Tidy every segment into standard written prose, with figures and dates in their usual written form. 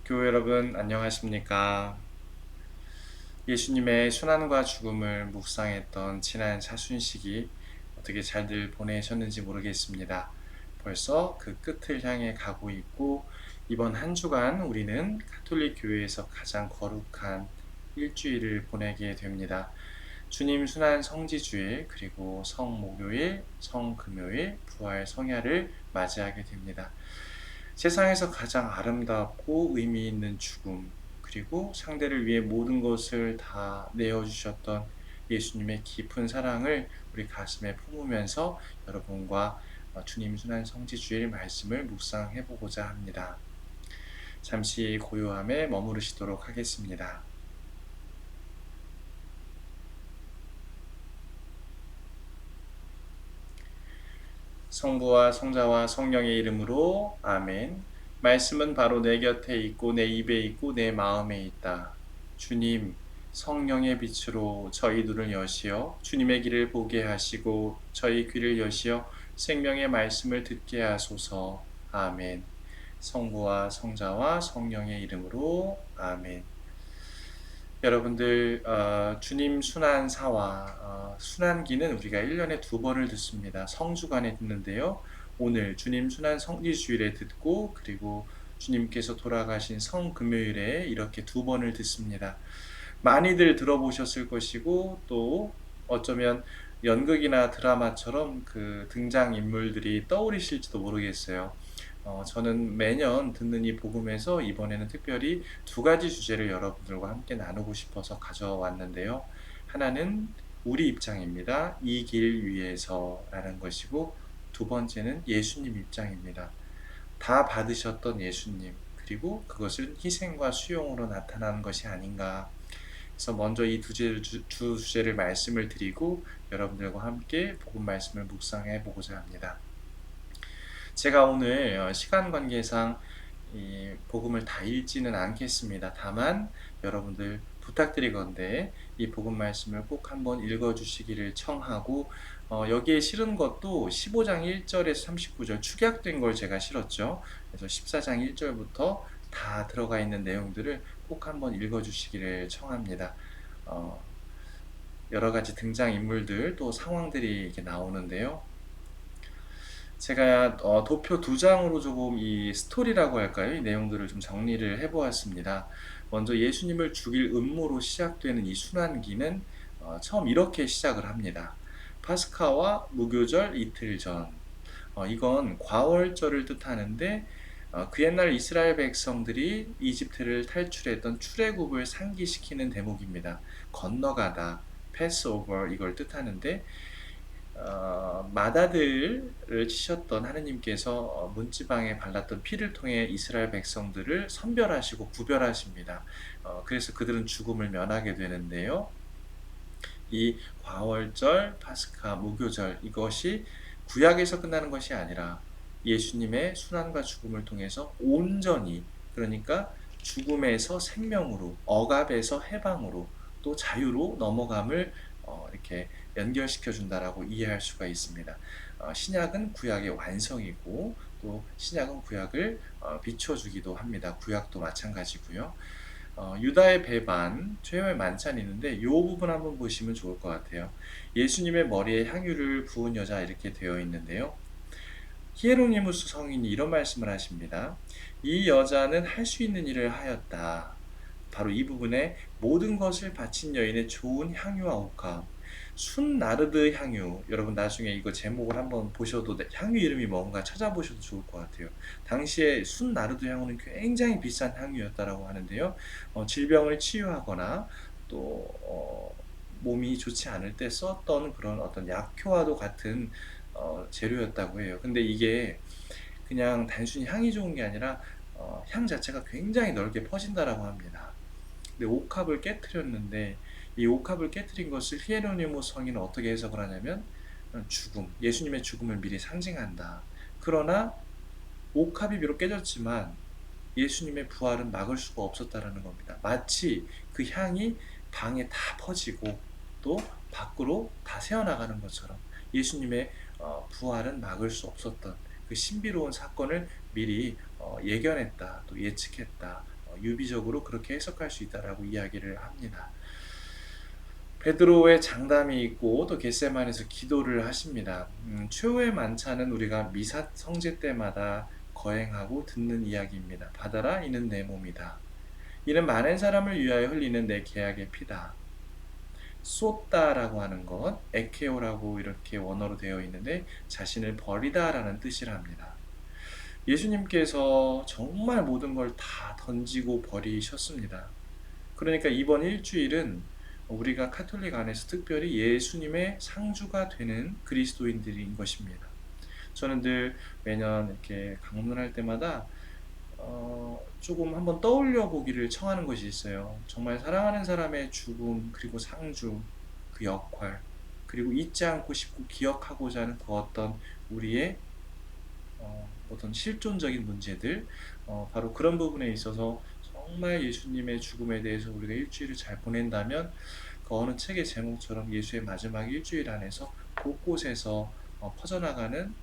교회 여러분 안녕하십니까? 예수님의 순환과 죽음을 묵상했던 지난 사순식이 어떻게 잘들 보내셨는지 모르겠습니다. 벌써 그 끝을 향해 가고 있고 이번 한 주간 우리는 가톨릭 교회에서 가장 거룩한 일주일을 보내게 됩니다. 주님 순환 성지주일 그리고 성목요일, 성금요일, 부활 성야를 맞이하게 됩니다. 세상에서 가장 아름답고 의미 있는 죽음, 그리고 상대를 위해 모든 것을 다 내어주셨던 예수님의 깊은 사랑을 우리 가슴에 품으면서 여러분과 주님 순환 성지주일 말씀을 묵상해 보고자 합니다. 잠시 고요함에 머무르시도록 하겠습니다. 성부와 성자와 성령의 이름으로 아멘. 말씀은 바로 내 곁에 있고 내 입에 있고 내 마음에 있다. 주님, 성령의 빛으로 저희 눈을 여시어 주님의 길을 보게 하시고 저희 귀를 여시어 생명의 말씀을 듣게 하소서. 아멘. 성부와 성자와 성령의 이름으로 아멘. 여러분들 주님 순환사와 순환기는 우리가 1년에 2번을 듣습니다. 성주간에 듣는데요. 오늘 주님 순환 성지주일에 듣고 그리고 주님께서 돌아가신 성금요일에 이렇게 2번을 듣습니다. 많이들 들어보셨을 것이고 또 어쩌면 연극이나 드라마처럼 그 등장인물들이 떠오르실지도 모르겠어요. 저는 매년 듣는 이 복음에서 이번에는 특별히 2가지 주제를 여러분들과 함께 나누고 싶어서 가져왔는데요. 하나는 우리 입장입니다. 이 길 위에서라는 것이고, 2번째는 예수님 입장입니다. 다 받으셨던 예수님, 그리고 그것을 희생과 수용으로 나타나는 것이 아닌가. 그래서 먼저 이 두 주제를 말씀을 드리고 여러분들과 함께 복음 말씀을 묵상해 보고자 합니다. 제가 오늘 시간 관계상 이 복음을 다 읽지는 않겠습니다. 다만 여러분들 부탁드리건대 이 복음 말씀을 꼭 한번 읽어주시기를 청하고 여기에 실은 것도 15장 1절에서 39절 축약된 걸 제가 실었죠. 그래서 14장 1절부터 다 들어가 있는 내용들을 꼭 한번 읽어주시기를 청합니다. 여러 가지 등장인물들 또 상황들이 이렇게 나오는데요. 제가 도표 2장으로 조금 이 스토리라고 할까요? 이 내용들을 좀 정리를 해보았습니다. 먼저 예수님을 죽일 음모로 시작되는 이 순환기는 처음 이렇게 시작을 합니다. 파스카와 무교절 이틀 전. 이건 과월절을 뜻하는데 그 옛날 이스라엘 백성들이 이집트를 탈출했던 출애굽을 상기시키는 대목입니다. 건너가다, 패스오버 이걸 뜻하는데 마다들을 치셨던 하느님께서 문지방에 발랐던 피를 통해 이스라엘 백성들을 선별하시고 구별하십니다. 그래서 그들은 죽음을 면하게 되는데요. 이 과월절, 파스카, 무교절 이것이 구약에서 끝나는 것이 아니라 예수님의 순환과 죽음을 통해서 온전히, 그러니까 죽음에서 생명으로, 억압에서 해방으로, 또 자유로 넘어감을 이렇게 연결시켜 준다라고 이해할 수가 있습니다. 신약은 구약의 완성이고 또 신약은 구약을 비춰주기도 합니다. 구약도 마찬가지고요. 유다의 배반, 최후의 만찬이 있는데 이 부분 한번 보시면 좋을 것 같아요. 예수님의 머리에 향유를 부은 여자 이렇게 되어 있는데요. 히에로니무스 성인이 이런 말씀을 하십니다. 이 여자는 할 수 있는 일을 하였다. 바로 이 부분에 모든 것을 바친 여인의 좋은 향유와 옥합, 순나르드 향유. 여러분 나중에 이거 제목을 한번 보셔도 향유 이름이 뭔가 찾아보셔도 좋을 것 같아요. 당시에 순나르드 향유는 굉장히 비싼 향유였다라고 하는데요. 질병을 치유하거나 또 몸이 좋지 않을 때 썼던 그런 어떤 약효와도 같은 재료였다고 해요. 근데 이게 그냥 단순히 향이 좋은 게 아니라 향 자체가 굉장히 넓게 퍼진다라고 합니다. 근데 옥합을 깨뜨렸는데 이 옥합을 깨뜨린 것을 히에로니모스 성인은 어떻게 해석을 하냐면 죽음, 예수님의 죽음을 미리 상징한다. 그러나 옥합이 비록 깨졌지만 예수님의 부활은 막을 수가 없었다라는 겁니다. 마치 그 향이 방에 다 퍼지고 또 밖으로 다 새어나가는 것처럼 예수님의 부활은 막을 수 없었던 그 신비로운 사건을 미리 예견했다, 또 예측했다. 유비적으로 그렇게 해석할 수 있다라고 이야기를 합니다. 베드로의 장담이 있고 또 겟세마네에서 기도를 하십니다. 최후의 만찬은 우리가 미사 성제 때마다 거행하고 듣는 이야기입니다. 받아라, 이는 내 몸이다. 이는 많은 사람을 위하여 흘리는 내 계약의 피다. 쏟다라고 하는 것, 에케오라고 이렇게 원어로 되어 있는데 자신을 버리다라는 뜻이라 합니다. 예수님께서 정말 모든 걸 다 던지고 버리셨습니다. 그러니까 이번 일주일은 우리가 카톨릭 안에서 특별히 예수님의 상주가 되는 그리스도인들인 것입니다. 저는 늘 매년 이렇게 강론할 때마다 조금 한번 떠올려 보기를 청하는 것이 있어요. 정말 사랑하는 사람의 죽음, 그리고 상주, 그 역할, 그리고 잊지 않고 싶고 기억하고자 하는 그 어떤 우리의 어떤 실존적인 문제들, 바로 그런 부분에 있어서 정말 예수님의 죽음에 대해서 우리가 일주일을 잘 보낸다면 그 어느 책의 제목처럼 예수의 마지막 일주일 안에서 곳곳에서 퍼져나가는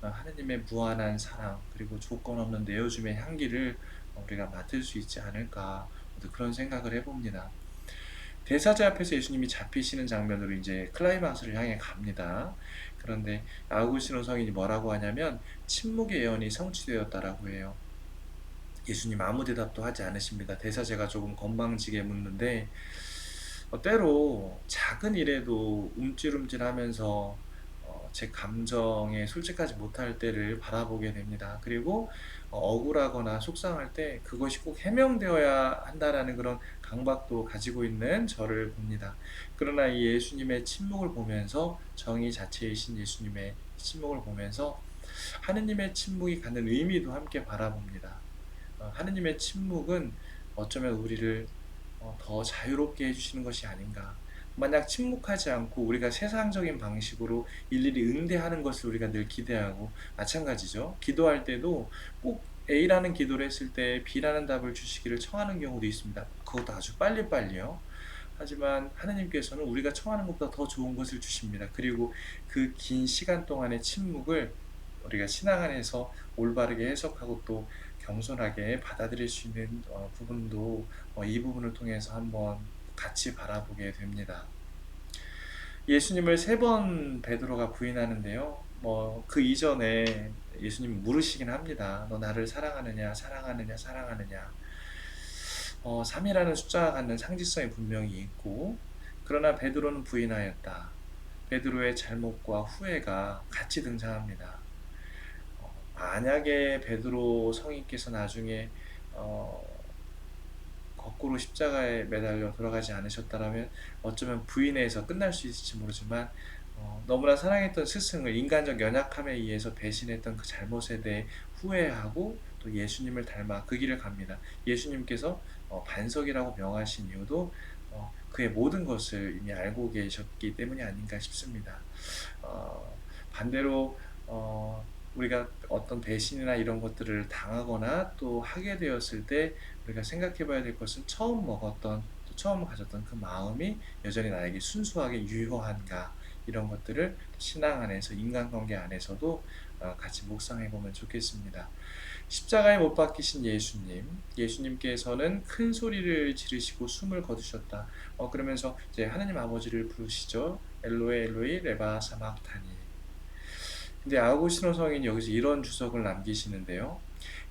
하느님의 무한한 사랑, 그리고 조건 없는 내어줌의 향기를 우리가 맡을 수 있지 않을까, 그런 생각을 해봅니다. 대사제 앞에서 예수님이 잡히시는 장면으로 이제 클라이막스를 향해 갑니다. 그런데 아우구스티노 성인이 뭐라고 하냐면 침묵의 예언이 성취되었다라고 해요. 예수님 아무 대답도 하지 않으십니다. 대사제가 조금 건방지게 묻는데 때로 작은 일에도 움찔움찔하면서 제 감정에 솔직하지 못할 때를 바라보게 됩니다. 그리고 억울하거나 속상할 때 그것이 꼭 해명되어야 한다라는 그런 강박도 가지고 있는 저를 봅니다. 그러나 이 예수님의 침묵을 보면서, 정의 자체이신 예수님의 침묵을 보면서 하느님의 침묵이 갖는 의미도 함께 바라봅니다. 하느님의 침묵은 어쩌면 우리를 더 자유롭게 해주시는 것이 아닌가. 만약 침묵하지 않고 우리가 세상적인 방식으로 일일이 응대하는 것을 우리가 늘 기대하고, 마찬가지죠. 기도할 때도 꼭 A라는 기도를 했을 때 B라는 답을 주시기를 청하는 경우도 있습니다. 그것도 아주 빨리빨리요. 하지만 하느님께서는 우리가 청하는 것보다 더 좋은 것을 주십니다. 그리고 그 긴 시간 동안의 침묵을 우리가 신앙 안에서 올바르게 해석하고 또 겸손하게 받아들일 수 있는 부분도 이 부분을 통해서 한번 같이 바라보게 됩니다. 예수님을 3번 베드로가 부인하는데요. 그 이전에 예수님 물으시긴 합니다. 너 나를 사랑하느냐, 사랑하느냐, 사랑하느냐. 3이라는 숫자가 갖는 상징성이 분명히 있고, 그러나 베드로는 부인하였다. 베드로의 잘못과 후회가 같이 등장합니다. 만약에 베드로 성인께서 나중에 거꾸로 십자가에 매달려 돌아가지 않으셨다면 어쩌면 부인에서 끝날 수 있을지 모르지만, 너무나 사랑했던 스승을 인간적 연약함에 의해서 배신했던 그 잘못에 대해 후회하고 또 예수님을 닮아 그 길을 갑니다. 예수님께서 반석이라고 명하신 이유도 그의 모든 것을 이미 알고 계셨기 때문이 아닌가 싶습니다. 반대로 우리가 어떤 배신이나 이런 것들을 당하거나 또 하게 되었을 때 우리가 생각해 봐야 될 것은 처음 먹었던, 또 처음 가졌던 그 마음이 여전히 나에게 순수하게 유효한가, 이런 것들을 신앙 안에서, 인간관계 안에서도 같이 묵상해 보면 좋겠습니다. 십자가에 못 박히신 예수님께서는 큰 소리를 지르시고 숨을 거두셨다. 그러면서 이제 하느님 아버지를 부르시죠. 엘로에 엘로이 레바 사막타니. 근데 아우구스티노 성인이 여기서 이런 주석을 남기시는데요.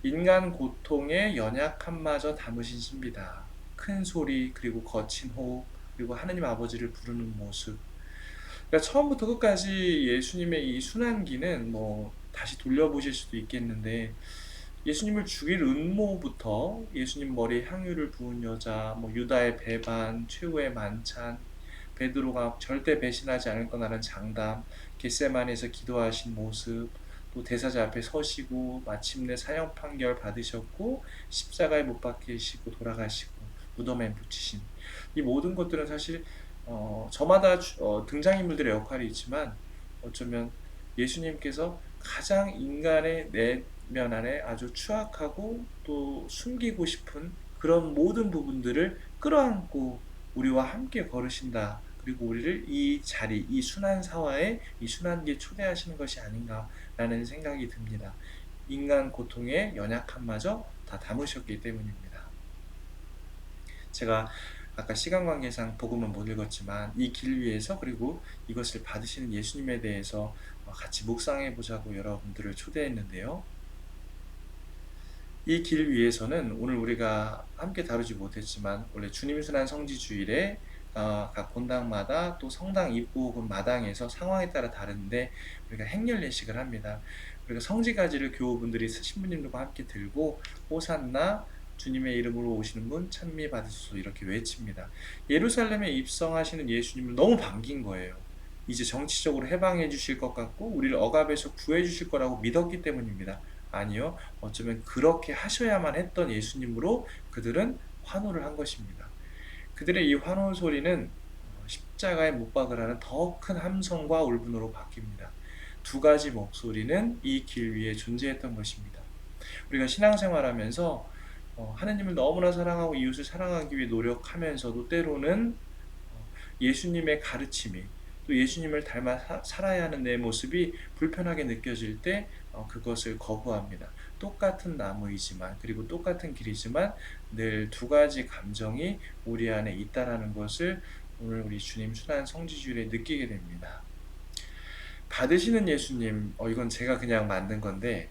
인간 고통의 연약함마저 담으신 신비다. 큰 소리, 그리고 거친 호흡, 그리고 하느님 아버지를 부르는 모습. 그러니까 처음부터 끝까지 예수님의 이 순환기는 다시 돌려보실 수도 있겠는데, 예수님을 죽일 음모부터 예수님 머리에 향유를 부은 여자, 유다의 배반, 최후의 만찬, 베드로가 절대 배신하지 않을 거라는 장담, 겟세마네에서 기도하신 모습, 또 대사자 앞에 서시고 마침내 사형 판결 받으셨고 십자가에 못 박히시고 돌아가시고 무덤에 묻히신, 이 모든 것들은 사실 저마다 등장인물들의 역할이 있지만 어쩌면 예수님께서 가장 인간의 내면 안에 아주 추악하고 또 숨기고 싶은 그런 모든 부분들을 끌어안고 우리와 함께 걸으신다. 그리고 우리를 이 자리, 이 순환 사화에, 이 순환기에 초대하시는 것이 아닌가라는 생각이 듭니다. 인간 고통의 연약함마저 다 담으셨기 때문입니다. 제가 아까 시간 관계상 복음은 못 읽었지만 이 길 위에서 그리고 이것을 받으시는 예수님에 대해서 같이 묵상해 보자고 여러분들을 초대했는데요. 이 길 위에서는 오늘 우리가 함께 다루지 못했지만 원래 주님 순환 성지 주일에 각 본당마다 또 성당 입구 혹은 마당에서 상황에 따라 다른데 우리가 행렬 예식을 합니다. 우리가 성지가지를 교우분들이 신부님들과 함께 들고 호산나 주님의 이름으로 오시는 분 찬미 받으소서 이렇게 외칩니다. 예루살렘에 입성하시는 예수님을 너무 반긴 거예요. 이제 정치적으로 해방해 주실 것 같고 우리를 억압에서 구해 주실 거라고 믿었기 때문입니다. 아니요. 어쩌면 그렇게 하셔야만 했던 예수님으로 그들은 환호를 한 것입니다. 그들의 이 환호 소리는 십자가에 못 박으라는 더 큰 함성과 울분으로 바뀝니다. 두 가지 목소리는 이 길 위에 존재했던 것입니다. 우리가 신앙생활하면서 하나님을 너무나 사랑하고 이웃을 사랑하기 위해 노력하면서도 때로는 예수님의 가르침이 또 예수님을 닮아 살아야 하는 내 모습이 불편하게 느껴질 때 그것을 거부합니다. 똑같은 나무이지만 그리고 똑같은 길이지만 늘 두 가지 감정이 우리 안에 있다라는 것을 오늘 우리 주님 순환 성지주일에 느끼게 됩니다. 받으시는 예수님, 이건 제가 그냥 만든 건데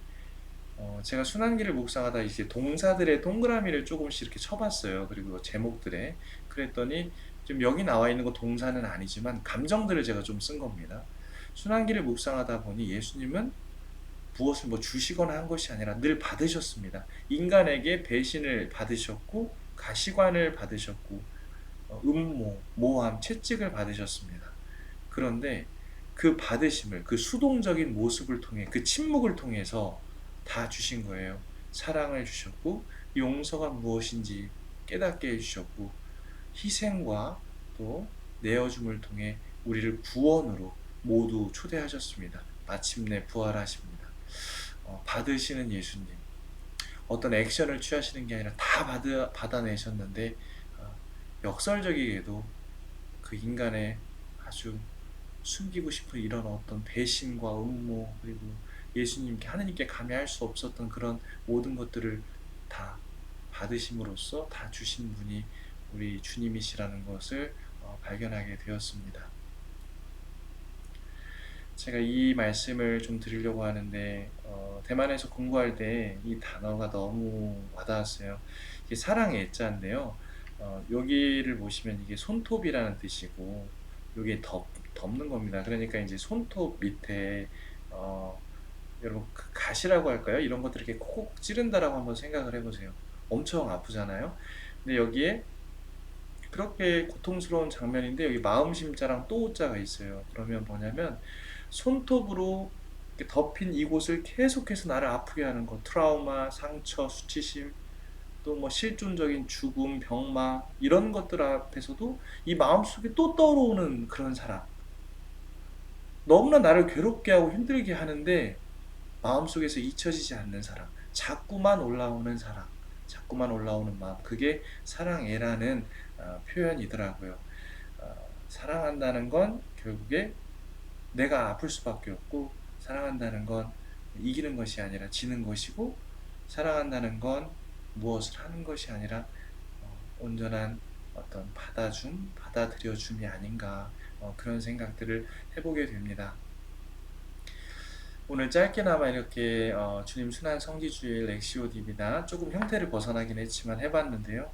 제가 순환기를 묵상하다 이제 동사들의 동그라미를 조금씩 이렇게 쳐봤어요. 그리고 제목들에 그랬더니 지금 여기 나와 있는 거 동사는 아니지만 감정들을 제가 좀 쓴 겁니다. 순환기를 묵상하다 보니 예수님은 무엇을 주시거나 한 것이 아니라 늘 받으셨습니다. 인간에게 배신을 받으셨고 가시관을 받으셨고 음모, 모함, 채찍을 받으셨습니다. 그런데 그 받으심을 그 수동적인 모습을 통해 그 침묵을 통해서 다 주신 거예요. 사랑을 주셨고 용서가 무엇인지 깨닫게 해주셨고 희생과 또 내어줌을 통해 우리를 구원으로 모두 초대하셨습니다. 마침내 부활하십니다. 받으시는 예수님, 어떤 액션을 취하시는 게 아니라 다 받아내셨는데 역설적이게도 그 인간의 아주 숨기고 싶은 이런 어떤 배신과 음모 그리고 예수님께 하느님께 감히 수 없었던 그런 모든 것들을 다 받으심으로써 다 주신 분이 우리 주님이시라는 것을 발견하게 되었습니다. 제가 이 말씀을 좀 드리려고 하는데 대만에서 공부할 때 이 단어가 너무 와닿았어요. 이게 사랑 예자인데요. 여기를 보시면 이게 손톱이라는 뜻이고 여기에 덮는 겁니다. 그러니까 이제 손톱 밑에 여러분 그 가시라고 할까요? 이런 것들 이렇게 콕콕 찌른다라고 한번 생각을 해보세요. 엄청 아프잖아요. 근데 여기에 그렇게 고통스러운 장면인데 여기 마음심자랑 또 자가 있어요. 그러면 뭐냐면 손톱으로 이렇게 덮인 이곳을 계속해서 나를 아프게 하는 것, 트라우마, 상처, 수치심, 또 실존적인 죽음, 병마 이런 것들 앞에서도 이 마음속에 또 떠오르는 그런 사랑. 너무나 나를 괴롭게 하고 힘들게 하는데 마음속에서 잊혀지지 않는 사랑, 자꾸만 올라오는 사랑, 자꾸만 올라오는 마음, 그게 사랑애라는 표현이더라고요. 사랑한다는 건 결국에 내가 아플 수밖에 없고 사랑한다는 건 이기는 것이 아니라 지는 것이고 사랑한다는 건 무엇을 하는 것이 아니라 온전한 어떤 받아들여줌이 아닌가 그런 생각들을 해보게 됩니다. 오늘 짧게나마 이렇게 주님 순환 성지주일 엑시오딥이나 조금 형태를 벗어나긴 했지만 해봤는데요.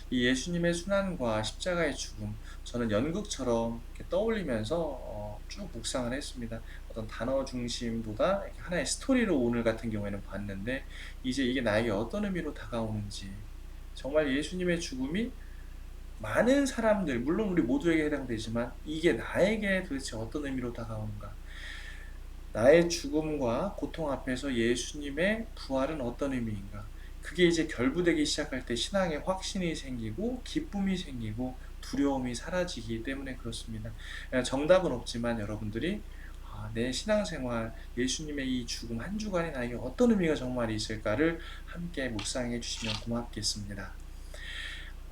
이 예수님의 순환과 십자가의 죽음, 저는 연극처럼 이렇게 떠올리면서 쭉 묵상을 했습니다. 어떤 단어 중심보다 하나의 스토리로 오늘 같은 경우에는 봤는데 이제 이게 나에게 어떤 의미로 다가오는지, 정말 예수님의 죽음이 많은 사람들, 물론 우리 모두에게 해당되지만 이게 나에게 도대체 어떤 의미로 다가오는가, 나의 죽음과 고통 앞에서 예수님의 부활은 어떤 의미인가, 그게 이제 결부되기 시작할 때 신앙의 확신이 생기고 기쁨이 생기고 두려움이 사라지기 때문에 그렇습니다. 정답은 없지만 여러분들이 내 신앙생활, 예수님의 이 죽음 한 주간이 나에게 어떤 의미가 정말 있을까를 함께 묵상해 주시면 고맙겠습니다.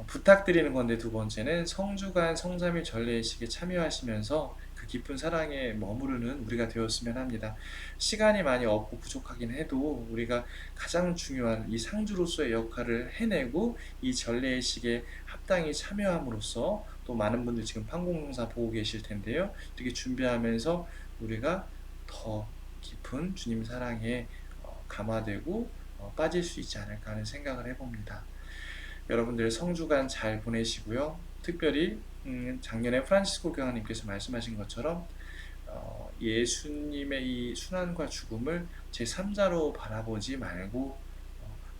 부탁드리는 건데 두 번째는 성주간 성삼일 전례의식에 참여하시면서 그 깊은 사랑에 머무르는 우리가 되었으면 합니다. 시간이 많이 없고 부족하긴 해도 우리가 가장 중요한 이 상주로서의 역할을 해내고 이 전례의식에 합당히 참여함으로써 또 많은 분들이 지금 판공농사 보고 계실 텐데요. 이렇게 준비하면서 우리가 더 깊은 주님 사랑에 감화되고 빠질 수 있지 않을까 하는 생각을 해봅니다. 여러분들 성주간 잘 보내시고요. 특별히 작년에 프란치스코 교황님께서 말씀하신 것처럼 예수님의 이 순환과 죽음을 제3자로 바라보지 말고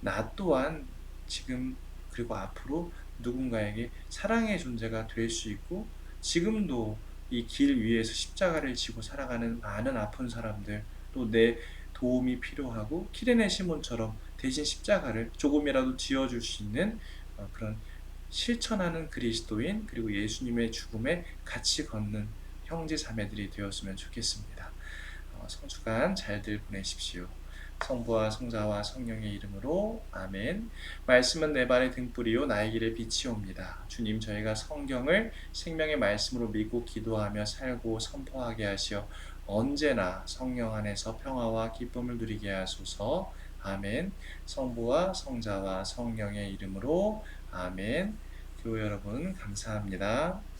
나 또한 지금 그리고 앞으로 누군가에게 사랑의 존재가 될 수 있고 지금도 이 길 위에서 십자가를 지고 살아가는 많은 아픈 사람들 또 내 도움이 필요하고 키레네 시몬처럼 대신 십자가를 조금이라도 지어줄 수 있는 그런 실천하는 그리스도인 그리고 예수님의 죽음에 같이 걷는 형제 자매들이 되었으면 좋겠습니다. 성주간 잘들 보내십시오. 성부와 성자와 성령의 이름으로 아멘. 말씀은 내 발의 등불이요 나의 길의 빛이옵니다. 주님 저희가 성경을 생명의 말씀으로 믿고 기도하며 살고 선포하게 하시어 언제나 성령 안에서 평화와 기쁨을 누리게 하소서. 아멘. 성부와 성자와 성령의 이름으로 아멘. 교회 여러분 감사합니다.